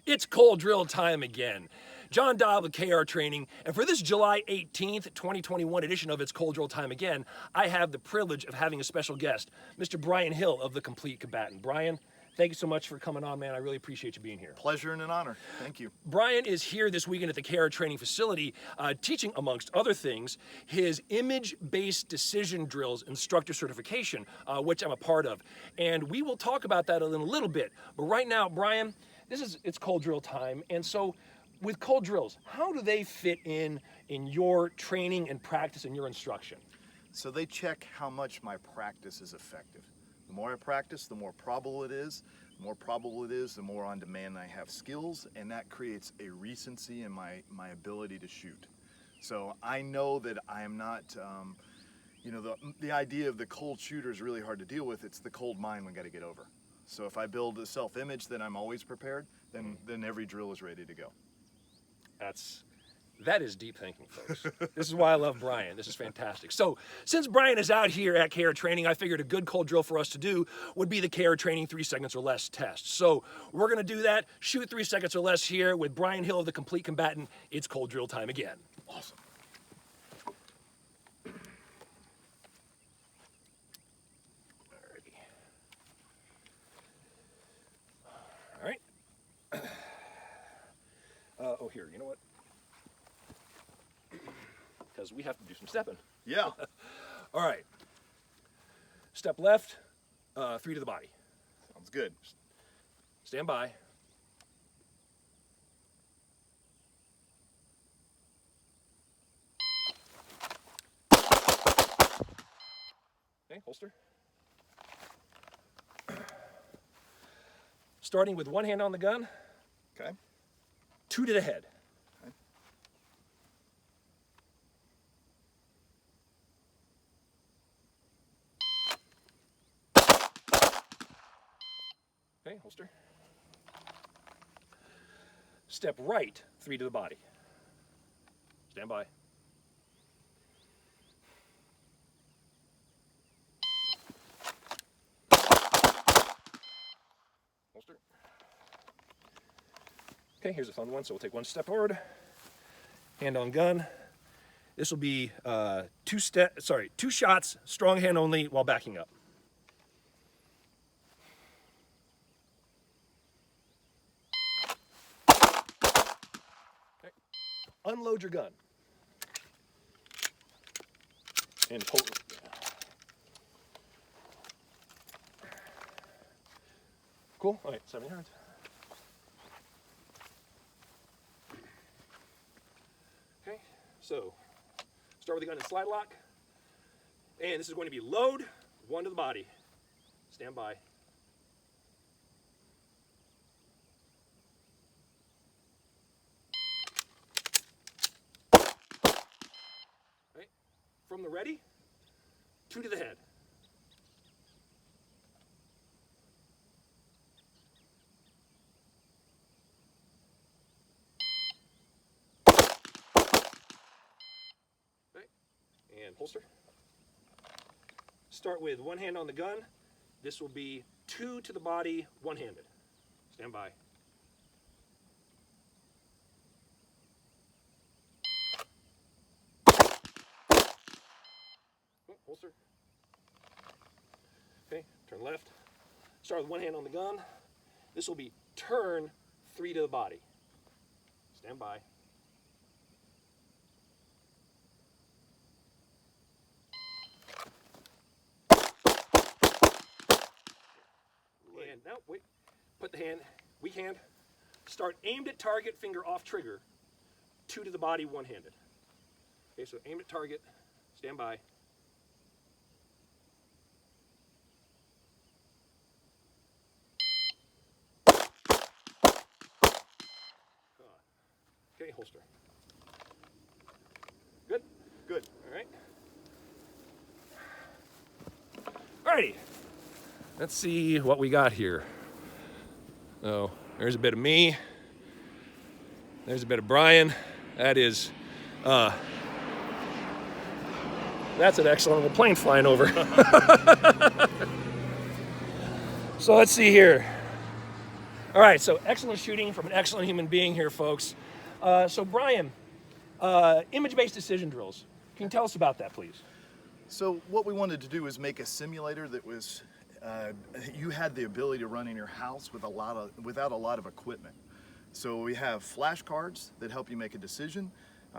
It's cold drill time again. John Dobb with KR Training, and for this July 18th, 2021 edition of It's Cold Drill Time Again, I have the privilege of having a special guest, Mr. Brian Hill of the Complete Combatant. Brian, thank you so much for coming on, man. I really appreciate you being here. Pleasure and an honor. Thank you. Brian is here this weekend at the KR Training facility, teaching, amongst other things, his Image Based Decision Drills Instructor certification, which I'm a part of. And we will talk about that in a little bit. But right now, Brian, it's cold drill time. And so with cold drills, how do they fit in your training and practice and your instruction? So they check how much my practice is effective. The more I practice, the more probable it is. The more probable it is, the more on demand I have skills, and that creates a recency in my ability to shoot. So I know that I am not, the idea of the cold shooter is really hard to deal with. It's the cold mind we got to get over. So if I build a self-image that I'm always prepared, then every drill is ready to go. That is deep thinking, folks. This is why I love Brian. This is fantastic. So since Brian is out here at KR Training, I figured a good cold drill for us to do would be the KR Training 3 seconds or less test. So we're going to do that. Shoot 3 seconds or less here with Brian Hill of the Complete Combatant. It's cold drill time again. Awesome. All right. Here, you know what? Because we have to do some stepping. Yeah. All right. Step left, 3 to the body. Sounds good. Stand by. Okay, holster. Starting with one hand on the gun. Okay. 2 to the head. Okay, holster. Step right, 3 to the body. Stand by. Holster. Okay, here's a fun one. So we'll take 1 step forward, hand on gun. This will be 2 shots, strong hand only while backing up. Okay. Unload your gun. And pull. Cool. All right, 7 yards. Okay, so start with the gun in slide lock. And this is going to be load, 1 to the body. Stand by. Okay, from the ready, 2 to the head. And holster. Start with 1 hand on the gun. This will be 2 to the body, one-handed. Stand by. Oh, holster. Okay, turn left. Start with 1 hand on the gun. This will be turn 3 to the body. Stand by. And now, wait, put the hand, weak hand, start aimed at target, finger off trigger, 2 to the body, one-handed. Okay, so aimed at target, stand by. Okay, holster. Good? Good. All right. Alrighty. Let's see what we got here. Oh, there's a bit of me. There's a bit of Brian. That's an excellent little plane flying over. So let's see here. All right, so excellent shooting from an excellent human being here, folks. So Brian, image-based decision drills. Can you tell us about that, please? So what we wanted to do was make a simulator that was, you had the ability to run in your house without a lot of equipment. So we have flashcards that help you make a decision.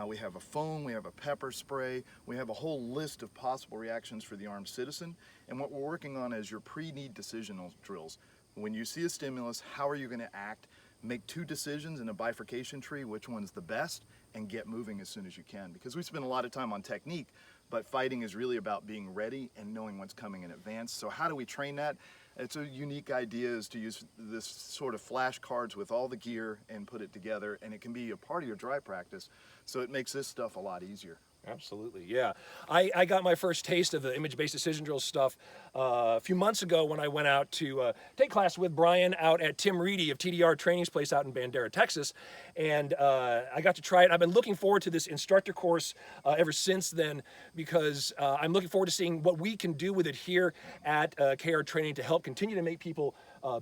We have a phone, we have a pepper spray, we have a whole list of possible reactions for the armed citizen. And what we're working on is your pre-need decisional drills. When you see a stimulus, how are you going to act? Make 2 decisions in a bifurcation tree, which one's the best, and get moving as soon as you can. Because we spend a lot of time on technique, but fighting is really about being ready and knowing what's coming in advance. So how do we train that? It's a unique idea is to use this sort of flashcards with all the gear and put it together, and it can be a part of your dry practice. So it makes this stuff a lot easier. Absolutely, yeah. I got my first taste of the image-based decision drill stuff a few months ago when I went out to take class with Brian out at Tim Reedy of TDR Training's place out in Bandera, Texas. And I got to try it. I've been looking forward to this instructor course ever since then because I'm looking forward to seeing what we can do with it here at KR Training to help continue to make people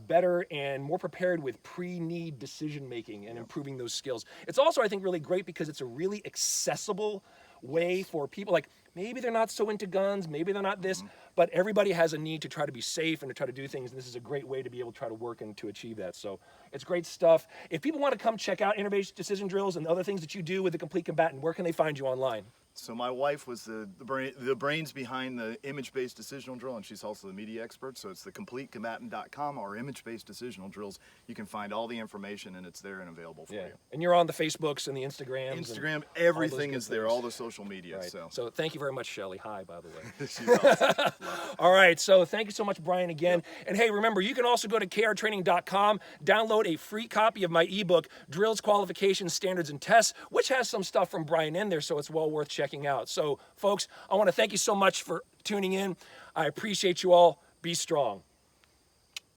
better and more prepared with pre-need decision making and improving those skills. It's also, I think, really great because it's a really accessible way for people, like maybe they're not so into guns, maybe they're not this, but everybody has a need to try to be safe and to try to do things, and this is a great way to be able to try to work and to achieve that. So it's great stuff. If people want to come check out image-based decision drills and other things that you do with the Complete Combatant, where can they find you online? So my wife was the brains behind the image-based decisional drill, and she's also the media expert. So it's thecompletecombatant.com or image-based decisional drills. You can find all the information, and it's there and available for you. And you're on the Facebooks and the Instagrams. Instagram, everything is there, all the social media. Right. So thank you very much, Shelly. Hi, by the way. she's awesome. All right, so thank you so much, Brian, again. And hey, remember, you can also go to krtraining.com, download a free copy of my ebook, Drills, Qualifications, Standards, and Tests, which has some stuff from Brian in there, so it's well worth checking out. So, folks, I want to thank you so much for tuning in. I appreciate you all. Be strong.